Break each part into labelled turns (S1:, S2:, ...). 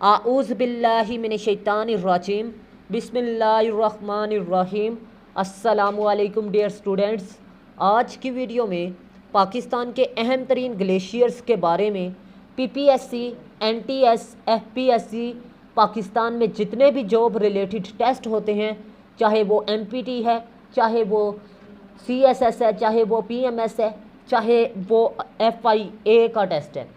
S1: आऊज़ बिल्लाहि मिनश्शैतानिर्रजीम बिस्मिल्लाहिर्रहमानिर्रहीम। अस्सलामु अलैकुम डियर स्टूडेंट्स। आज की वीडियो में पाकिस्तान के अहम तरीन ग्लेशियर्स के बारे में पीपीएससी, एनटीएस, एफपीएससी, पाकिस्तान में जितने भी जॉब रिलेटेड टेस्ट होते हैं, चाहे वो एमपीटी है, चाहे वो सीएसएस है, चाहे वो पीएमएस है, चाहे वो एफआईए का टेस्ट है,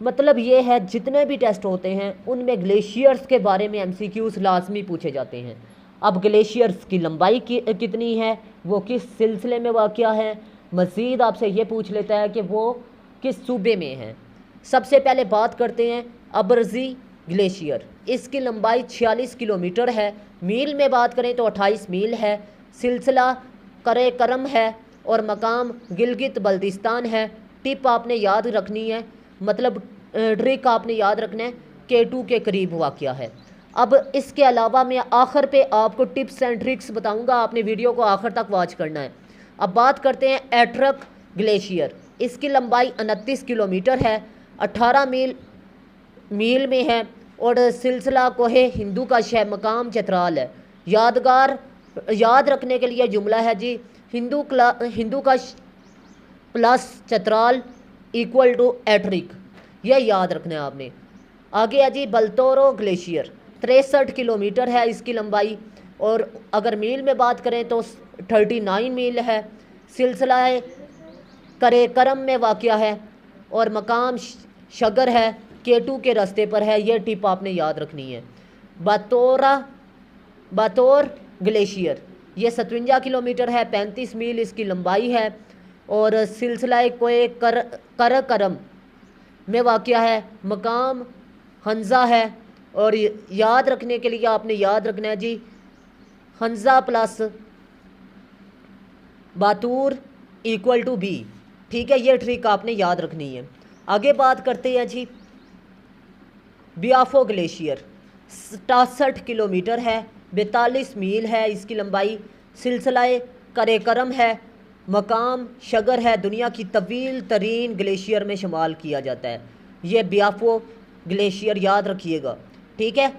S1: मतलब ये है जितने भी टेस्ट होते हैं उनमें ग्लेशियर्स के बारे में एमसीक्यूज़ लाजमी पूछे जाते हैं। अब ग्लेशियर्स की लंबाई कितनी है, वो किस सिलसिले में वाक़या है, मज़ीद आपसे ये पूछ लेता है कि वो किस सूबे में है। सबसे पहले बात करते हैं अबरज़ी ग्लेशियर। इसकी लंबाई 46 किलोमीटर है। मील में बात करें तो 28 मील है। सिलसिला करे करम है और मकाम गिलगित बल्तिस्तान है। टिप आपने याद रखनी है, मतलब ट्रिक आपने याद रखना है, K2 के करीब वाक़या है। अब इसके अलावा मैं आखिर पे आपको टिप्स एंड ट्रिक्स बताऊंगा, आपने वीडियो को आखिर तक वॉच करना है। अब बात करते हैं एट्रक ग्लेशियर। इसकी लंबाई 29 किलोमीटर है, 18 मील में है और सिलसिला कोहे हिंदू का शह मकाम चतराल है। याद रखने के लिए जुमला है जी, हिंदू का प्लस चतराल इक्वल टू एट्रिक, यह याद रखना है आपने। आगे है जी बल्तोरो ग्लेशियर। 63 किलोमीटर है इसकी लंबाई और अगर मील में बात करें तो 39 मील है। सिलसिला करे करम में वाक़या है और मकाम शगर है, K2 के रास्ते पर है। यह टिप आपने याद रखनी है। बातोर ग्लेशियर, ये 57 किलोमीटर है, 35 मील इसकी लंबाई है और सिलसिला कोई कर करम में वाक़या है, मकाम हंजा है। और याद रखने के लिए आपने याद रखना है जी, हंजा प्लस बातूर इक्वल टू बी, ठीक है, ये ट्रिक आपने याद रखनी है। आगे बात करते हैं जी बियाफो ग्लेशियर। 67 किलोमीटर है, 42 मील है इसकी लंबाई। सिलसिला करे करम है, मकाम शगर है, दुनिया की तवील तरीन ग्लेशियर में शुमार किया जाता है। ये बियाफो ग्लेशियर याद रखिएगा, ठीक है।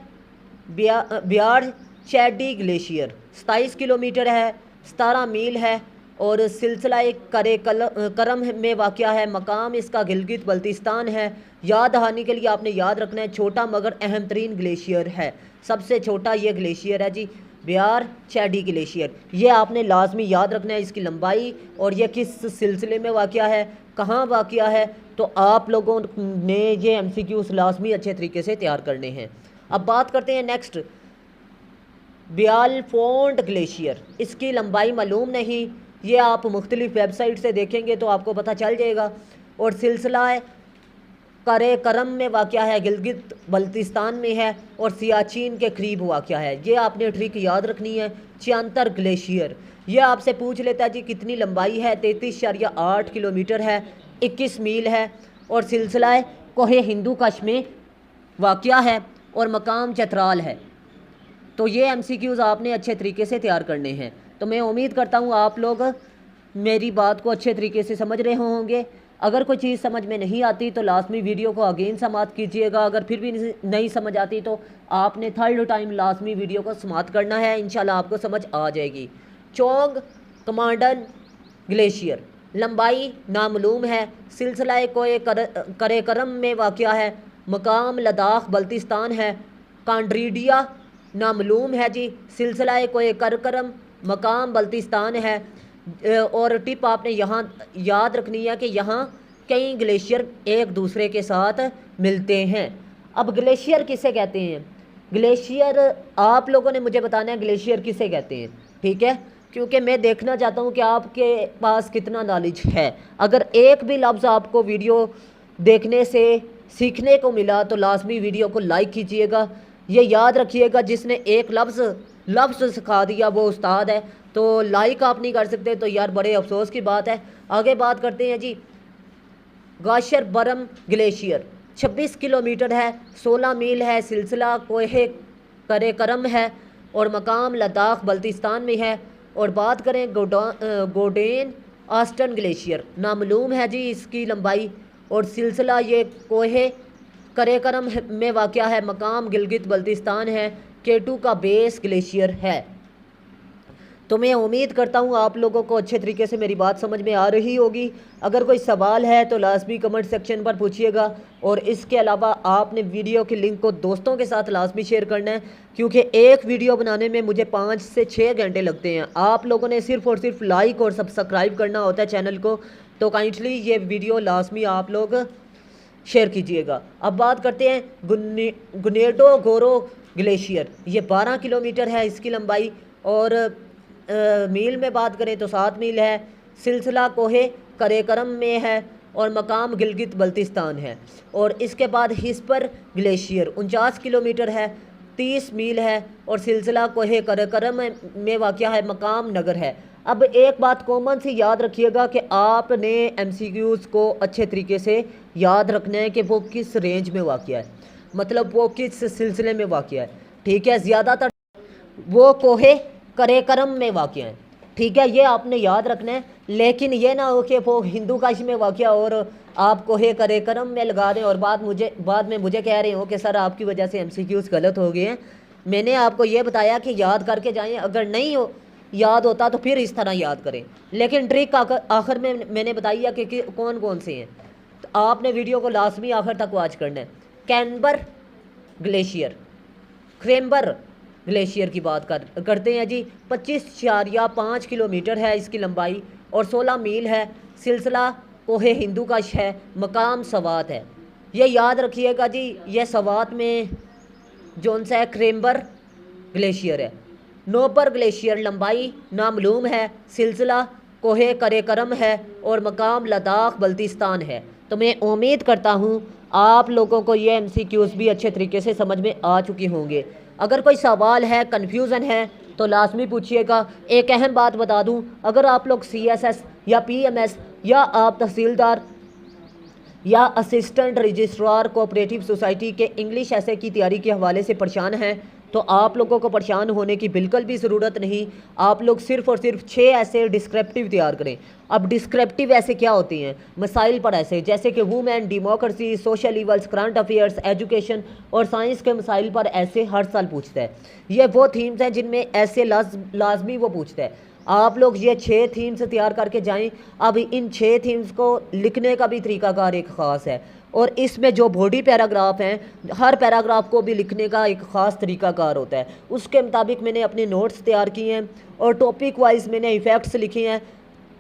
S1: बियार चैडी ग्लेशियर 27 किलोमीटर है, 17 मील है और सिलसिला करे करम में वाक़या है, मकाम इसका गिलगित बल्तिस्तान है। याद दहानी के लिए आपने याद रखना है, छोटा मगर अहम तरीन ग्लेशियर है, सबसे छोटा ये ग्लेशियर है जी, बियार चैडी ग्लेशियर। ये आपने लाजमी याद रखना है, इसकी लंबाई और ये किस सिलसिले में वाक़या है, कहाँ वाक़या है। तो आप लोगों ने ये एमसीक्यूज़ लाजमी अच्छे तरीके से तैयार करने हैं। अब बात करते हैं नेक्स्ट ब्यालफोंड ग्लेशियर। इसकी लंबाई मालूम नहीं, ये आप मुख्तलिफ वेबसाइट से देखेंगे तो आपको पता चल जाएगा। और सिलसिला करे करम में वाक़या है, गिलगित बल्तिस्तान में है और सियाचिन के करीब वाक़या है। ये आपने ट्रिक याद रखनी है। चियांतर ग्लेशियर, ये आपसे पूछ लेता है जी कितनी लंबाई है, 33.8 किलोमीटर है, 21 मील है और सिलसिला कोहे हिंदू कश में वाक़या है और मकाम चतराल है। तो ये एमसीक्यूज़ आपने अच्छे तरीके से तैयार करने हैं। तो मैं उम्मीद करता हूँ आप लोग मेरी बात को अच्छे तरीके से समझ रहे होंगे। अगर कोई चीज़ समझ में नहीं आती तो लाजमी वीडियो को अगेन समाप्त कीजिएगा। अगर फिर भी नहीं समझ आती तो आपने थर्ड टाइम लाजमी वीडियो को समाप्त करना है, इंशाल्लाह आपको समझ आ जाएगी। चोंग कमांडन ग्लेशियर, लंबाई नामालूम है, सिलसिला कोई करे करम में वाक़या है, मकाम लद्दाख बल्तिस्तान है। कांड्रीडिया नामालूम है जी, सिलसिला कोई कर करम, मकाम बल्तिस्तान है। और टिप आपने यहाँ याद रखनी है कि यहाँ कई ग्लेशियर एक दूसरे के साथ मिलते हैं। अब ग्लेशियर किसे कहते हैं, ग्लेशियर आप लोगों ने मुझे बताना है ग्लेशियर किसे कहते हैं, ठीक है, क्योंकि मैं देखना चाहता हूँ कि आपके पास कितना नॉलेज है। अगर एक भी लफ्ज़ आपको वीडियो देखने से सीखने को मिला तो लाजमी वीडियो को लाइक कीजिएगा। ये याद रखिएगा, जिसने एक लफ्ज़ सिखा दिया वो उस्ताद है, तो लाइक आप नहीं कर सकते तो यार बड़े अफसोस की बात है। आगे बात करते हैं जी गाशर बरम ग्लेशियर। 26 किलोमीटर है, 16 मील है, सिलसिला कोहे करे करम है और मकाम लद्दाख बल्तिस्तान में है। और बात करें गोडेन आस्टन ग्लेशियर, नामालूम है जी इसकी लंबाई और सिलसिला ये कोहे करेकरम में वाक़या है, मकाम गिलगित बल्तिस्तान है, K2 का बेस ग्लेशियर है। तो मैं उम्मीद करता हूँ आप लोगों को अच्छे तरीके से मेरी बात समझ में आ रही होगी। अगर कोई सवाल है तो लाजमी कमेंट सेक्शन पर पूछिएगा, और इसके अलावा आपने वीडियो की लिंक को दोस्तों के साथ लाजमी शेयर करना है, क्योंकि एक वीडियो बनाने में मुझे 5 से 6 घंटे लगते हैं। आप लोगों ने सिर्फ़ और सिर्फ लाइक और सब्सक्राइब करना होता है चैनल को, तो काइंडली ये वीडियो लाजमी आप लोग शेयर कीजिएगा। अब बात करते हैं गुनेडो गोरो ग्लेशियर। ये 12 किलोमीटर है इसकी लंबाई, और मील में बात करें तो 7 मील है। सिलसिला कोहे करेकरम में है और मकाम गिलगित बल्तिस्तान है। और इसके बाद हिस्पर ग्लेशियर 49 किलोमीटर है, 30 मील है, और सिलसिला कोहे करेकरम में वाक़या है, मकाम नगर है। अब एक बात कॉमन सी याद रखिएगा कि आपने MCQs को अच्छे तरीके से याद रखना है कि वो किस रेंज में वाक़या है, मतलब वो किस सिलसिले में वाक़या है। ठीक है, ज़्यादातर वो कोहे करेकरम में वाक़या है। ठीक है, ये आपने याद रखना है, लेकिन ये ना हो कि वो हिंदू काश में वाक़या और आप कोहे करेकरम में लगा दें और बाद में मुझे कह रहे हो कि सर आपकी वजह से MCQs गलत हो गए हैं। मैंने आपको ये बताया कि याद करके जाएं, अगर नहीं हो याद होता तो फिर इस तरह याद करें, लेकिन ट्रिक आखिर में मैंने बताई है कि कौन कौन से हैं। तो आपने वीडियो को लाजमी आखिर तक वॉच करना है। कैनबर ग्लेशियर, क्रेम्बर ग्लेशियर की बात करते हैं जी। 25.5 किलोमीटर है इसकी लंबाई और 16 मील है। सिलसिला कोहे हिंदू कश है, मकाम सवात है। ये याद रखिएगा जी, ये सवात में जौन सा है क्रेम्बर ग्लेशियर है। नोबर ग्लेशियर लंबाई नामालूम है, सिलसिला कोहे करेकरम है और मकाम लद्दाख बल्तिस्तान है। तो मैं उम्मीद करता हूँ आप लोगों को ये MCQs भी अच्छे तरीके से समझ में आ चुके होंगे। अगर कोई सवाल है, कन्फ्यूज़न है तो लाजमी पूछिएगा। एक अहम बात बता दूं, अगर आप लोग CSS या PMS या आप तहसीलदार या असिस्टेंट रजिस्ट्रार कोऑपरेटिव सोसाइटी के इंग्लिश ऐसे की तैयारी के हवाले से परेशान हैं, तो आप लोगों को परेशान होने की बिल्कुल भी ज़रूरत नहीं। आप लोग सिर्फ़ और सिर्फ 6 ऐसे डिस्क्रिप्टिव तैयार करें। अब डिस्क्रिप्टिव ऐसे क्या होती हैं? मसाइल पर ऐसे, जैसे कि women, democracy, social evils, current affairs, education और साइंस के मसाइल पर ऐसे हर साल पूछता है। ये वो थीम्स हैं जिनमें ऐसे लाजमी वो पूछता है। आप लोग ये 6 थीम्स तैयार करके जाएं। अब इन 6 थीम्स को लिखने का भी तरीकाकार एक ख़ास है, और इसमें जो बॉडी पैराग्राफ हैं, हर पैराग्राफ को भी लिखने का एक ख़ास तरीकाकार होता है। उसके मुताबिक मैंने अपने नोट्स तैयार किए हैं, और टॉपिक वाइज मैंने इफ़ेक्ट्स लिखे हैं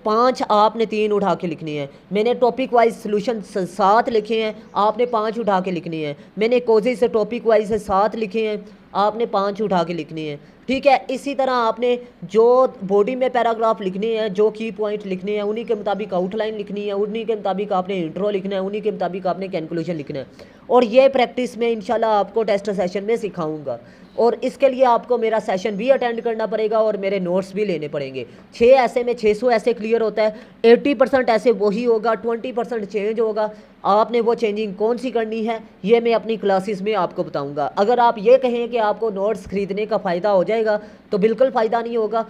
S1: 5, आपने 3 उठा के लिखनी है। मैंने टॉपिक वाइज सोल्यूशन 7 लिखे हैं, आपने 5 उठा के लिखनी है। मैंने कोजेज से टॉपिक वाइज 7 लिखे हैं, आपने 5 उठा के लिखनी है। ठीक है, इसी तरह आपने जो बॉडी में पैराग्राफ लिखने हैं, जो की पॉइंट लिखने हैं, उन्हीं के मुताबिक आउटलाइन लिखनी है, उन्हीं के मुताबिक आपने इंट्रो लिखना है, उन्हीं के मुताबिक आपने कंक्लूजन लिखना है। और ये प्रैक्टिस में इंशाल्लाह आपको टेस्ट सेशन में सिखाऊंगा, और इसके लिए आपको मेरा सेशन भी अटेंड करना पड़ेगा और मेरे नोट्स भी लेने पड़ेंगे। 6 ऐसे में 600 ऐसे क्लियर होता है। 80% ऐसे वही होगा, 20% चेंज होगा। आपने वो चेंजिंग कौन सी करनी है ये मैं अपनी क्लासेस में आपको बताऊंगा। अगर आप ये कहें कि आपको नोट्स ख़रीदने का फ़ायदा हो जाएगा, तो बिल्कुल फ़ायदा नहीं होगा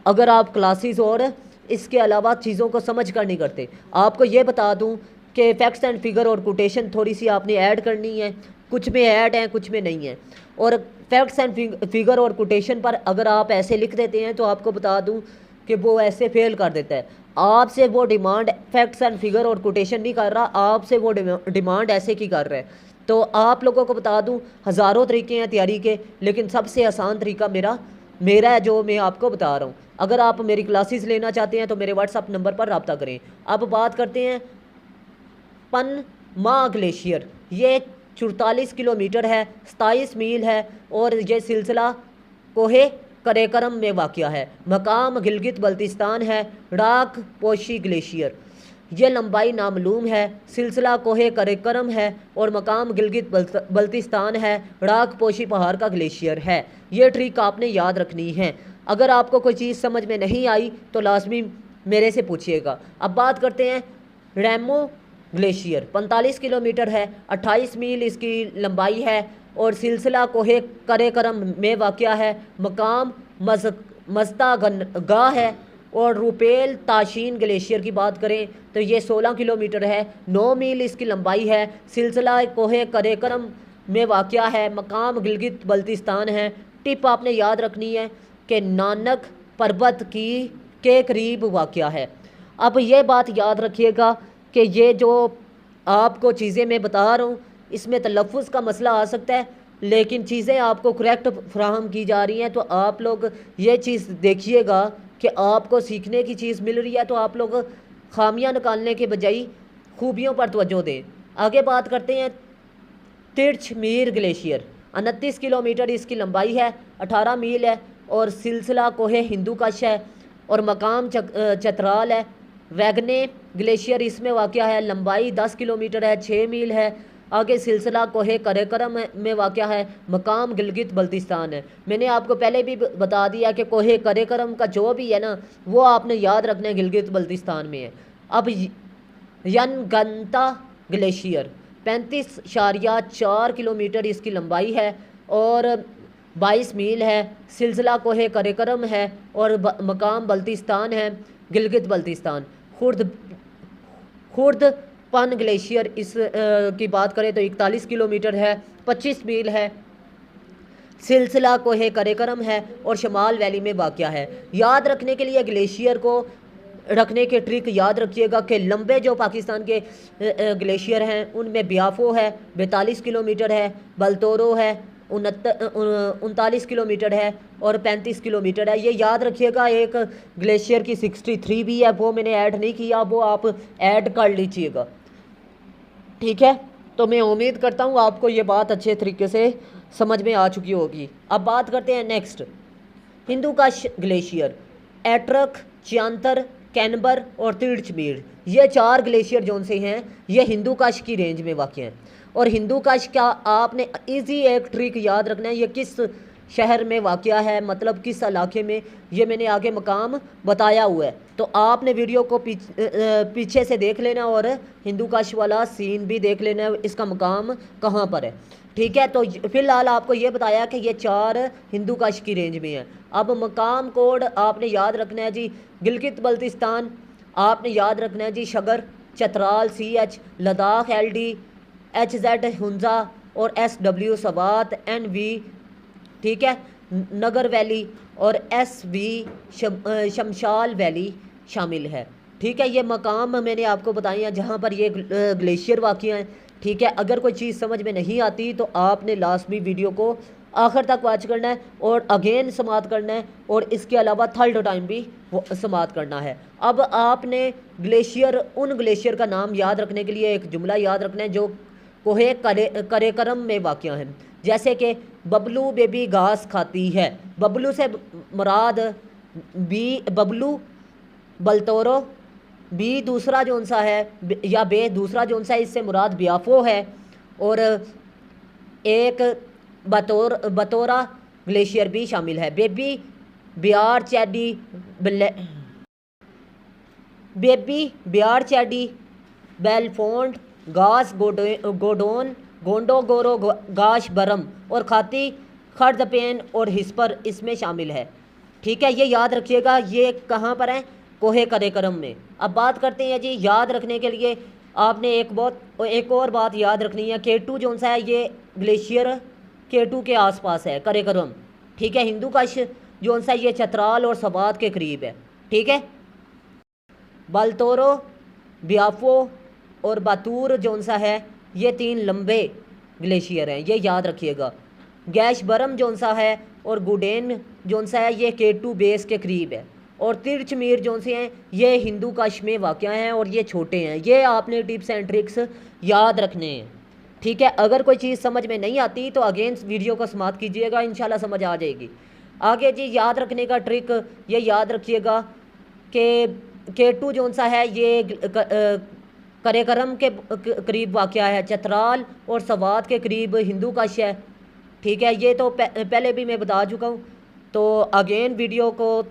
S1: अगर आप क्लासेस और इसके अलावा चीज़ों को समझ कर नहीं करते। आपको ये बता दूँ कि फैक्ट्स एंड फिगर और कोटेशन थोड़ी सी आपने ऐड करनी है, कुछ में ऐड है कुछ में नहीं है। और फैक्ट्स एंड फिगर और कोटेशन पर अगर आप ऐसे लिख देते हैं तो आपको बता दूं कि वो ऐसे फेल कर देता है। आपसे वो डिमांड फैक्ट्स एंड फिगर और कोटेशन नहीं कर रहा, आपसे वो डिमांड ऐसे की कर रहा है। तो आप लोगों को बता दूं, हज़ारों तरीके हैं तैयारी के, लेकिन सबसे आसान तरीका मेरा है जो मैं आपको बता रहा हूँ। अगर आप मेरी क्लासेस लेना चाहते हैं तो मेरे व्हाट्सअप नंबर पर रब्ता करें। अब बात करते हैं पनमा ग्लेशियर। ये 44 किलोमीटर है, 27 मील है, और ये सिलसिला कोहे करेकरम में वाक़या है। मकाम गिलगित बल्तिस्तान है। राख पोशी ग्लेशियर, ये लंबाई नामालूम है। सिलसिला कोहे करेकरम है और मकाम गिलगित बल्तिस्तान है। राख पोशी पहाड़ का ग्लेशियर है। ये ट्रिक आपने याद रखनी है। अगर आपको कोई चीज़ समझ में नहीं आई तो लाजमी मेरे से पूछिएगा। अब बात करते हैं रैमो ग्लेशियर। 45 किलोमीटर है, 28 मील इसकी लंबाई है, और सिलसिला कोहे करेकरम में वाक़या है। मकाम मस्तागनगाह है और रुपेल ताशीन ग्लेशियर की बात करें तो ये 16 किलोमीटर है, 9 मील इसकी लंबाई है। सिलसिला कोहे करेकरम में वाक़या है, मकाम गिलगित बल्तिस्तान है। टिप आपने याद रखनी है कि नानक पर्वत के करीब वाक़या है। अब ये बात याद रखिएगा कि ये जो आपको चीज़ें मैं बता रहा हूँ इसमें तलफ़्फ़ुज़ का मसला आ सकता है, लेकिन चीज़ें आपको करेक्ट फ्राहम की जा रही हैं। तो आप लोग ये चीज़ देखिएगा कि आपको सीखने की चीज़ मिल रही है, तो आप लोग खामियां निकालने के बजाय खूबियों पर तवज्जो दें। आगे बात करते हैं तिरछमीर ग्लेशियर। 29 किलोमीटर इसकी लंबाई है, 18 मील है और सिलसिला कोहे हिंदू कश है और मकाम चतराल है। वैगने ग्लेशियर इसमें वाक़या है, लंबाई 10 किलोमीटर है, 6 मील है। आगे सिलसिला कोहे करेकरम में वाक़या है, मकाम गिलगित बल्तिस्तान है। मैंने आपको पहले भी बता दिया कि कोहे करेकरम का जो भी है ना वो आपने याद रखना है, गिलगित बल्तिस्तान में है। अब यनगंता ग्लेशियर 35.4 किलोमीटर इसकी लंबाई है और 22 मील है। सिलसिला कोहे करेकरम है और मकाम बल्तिस्तान है, गिलगित बल्तिस्तान। खुर्द पन ग्लेशियर इस की बात करें तो 41 किलोमीटर है, 25 मील है। सिलसिला कोहे करेकरम है और शमाल वैली में वाक़या है। याद रखने के लिए ग्लेशियर को रखने के ट्रिक याद रखिएगा कि लंबे जो पाकिस्तान के ग्लेशियर हैं उनमें ब्याफो है 42 किलोमीटर है, बलतोरो है 39 किलोमीटर है और 35 किलोमीटर है। ये याद रखिएगा। एक ग्लेशियर की 63 भी है, वो मैंने ऐड नहीं किया, वो आप ऐड कर लीजिएगा, ठीक है। तो मैं उम्मीद करता हूँ आपको ये बात अच्छे तरीके से समझ में आ चुकी होगी। अब बात करते हैं नेक्स्ट हिंदू कश ग्लेशियर। एट्रक, च्यांतर, कैनबर और तिरछमीर, ये 4 ग्लेशियर जोन से हैं, ये हिंदू कश की रेंज में वाक़ हैं। और हिंदू कश का आपने इजी एक ट्रिक याद रखना है, ये किस शहर में वाक़या है, मतलब किस इलाके में, ये मैंने आगे मकाम बताया हुआ है। तो आपने वीडियो को पीछे से देख लेना और हिंदू कश वाला सीन भी देख लेना है, इसका मकाम कहाँ पर है, ठीक है। तो फ़िलहाल आपको ये बताया कि ये 4 हिंदू कश की रेंज में है। अब मकाम कोड आपने याद रखना है जी, गिलगित बल्तिस्तान आपने याद रखना है जी, Shigar, Chitral CH, Ladakh LD, HZ Hunza और SW सवात NV, ठीक है, नगर वैली और SV शमशाल वैली शामिल है, ठीक है। ये मकाम मैंने आपको बताए हैं जहाँ पर ये ग्लेशियर वाक़या हैं, ठीक है। अगर कोई चीज़ समझ में नहीं आती तो आपने लाजमी वीडियो को आखिर तक वॉच करना है और अगेन समात करना है और इसके अलावा थर्ड टाइम भी समात करना है। अब आपने ग्लेशियर, उन ग्लेशियर का नाम याद रखने के लिए एक जुमला याद रखना है जो कोहे करेकरम में वाक़या है, जैसे कि बबलू बेबी घास खाती है। बबलू से मुराद बबलू, बलतोरो, बी दूसरा जोन सा है या बे दूसरा जोन सा है, इससे मुराद ब्याफो है। और एक बतौरा ग्लेशियर भी शामिल है। बेबी बियार चैडी बेलफोंड गास गोडोन गोंडोगोरो गाश बरम और खाती खर्दपेन और हिस्पर इसमें शामिल है, ठीक है। ये याद रखिएगा, ये कहाँ पर है, कोहे करेकरम में। अब बात करते हैं जी, याद रखने के लिए आपने एक और बात याद रखनी है। K2 जोन सा है, ये ग्लेशियर K2 के आसपास है, करेकरम, ठीक है। हिंदू कश जोन सा ये चतराल और सवात के करीब है, ठीक है। बलतोरो, ब्याफो और बातूर जोन सा है, ये 3 लंबे ग्लेशियर हैं, ये याद रखिएगा। गैश बरम जोन सा है और गुडेन जोन सा है, ये K2 बेस के करीब है। और तिरछमीर जोन से हैं, ये हिंदू कश में वाक़या हैं और ये छोटे हैं। ये आपने टिप्स एंड ट्रिक्स याद रखने हैं, ठीक है। अगर कोई चीज़ समझ में नहीं आती तो अगेन वीडियो को समाप्त कीजिएगा, इंशाल्लाह समझ आ जाएगी। आगे जी याद रखने का ट्रिक ये याद रखिएगा कि K2 जोन सा है, ये करेकरम के करीब वाक़या है, चतराल और सवात के करीब हिंदू कश है, ठीक है। ये तो पहले भी मैं बता चुका हूँ। तो अगेन वीडियो को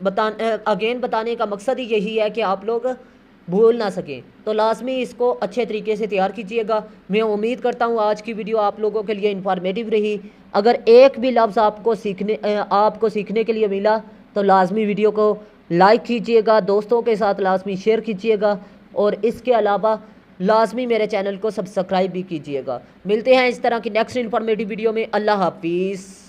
S1: बताने का मकसद ही यही है कि आप लोग भूल ना सकें, तो लाजमी इसको अच्छे तरीके से तैयार कीजिएगा। मैं उम्मीद करता हूँ आज की वीडियो आप लोगों के लिए इंफॉर्मेटिव रही। अगर एक भी लफ्ज़ आपको सीखने के लिए मिला तो लाजमी वीडियो को लाइक कीजिएगा, दोस्तों के साथ लाजमी शेयर कीजिएगा और इसके अलावा लाजमी मेरे चैनल को सब्सक्राइब भी कीजिएगा। मिलते हैं इस तरह की नेक्स्ट इन्फॉर्मेटिव वीडियो में। अल्लाह हाफिज़।